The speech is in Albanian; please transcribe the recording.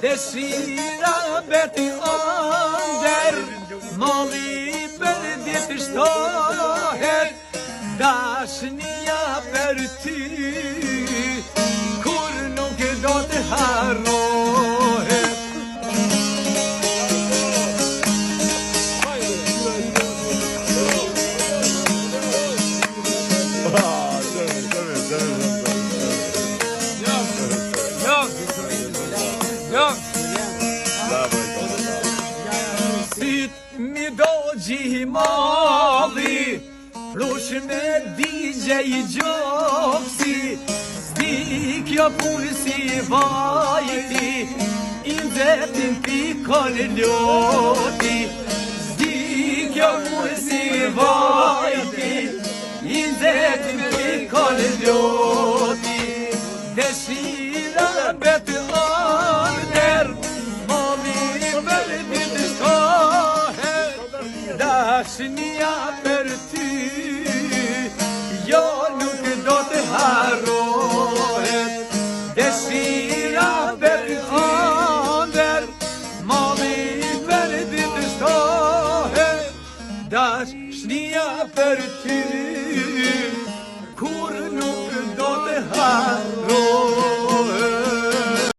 Dëshira beti nder, molli për ditë shtohet, dashnia për ty, kur nuk do të harrohet. Syt mi do gjimali, plush me digje I gjopsi, sti kjo punë si vajti, I nxetin pikon ljoti, sti kjo punë si vajti, I nxetin pikon ljoti, dëshira betë nder, molli për ditë shtohet, dashnia për ty, jo nuk do të harrohet. Dëshira betë nder, molli për ditë shtohet, dashnia për ty, kur nuk do të harrohet.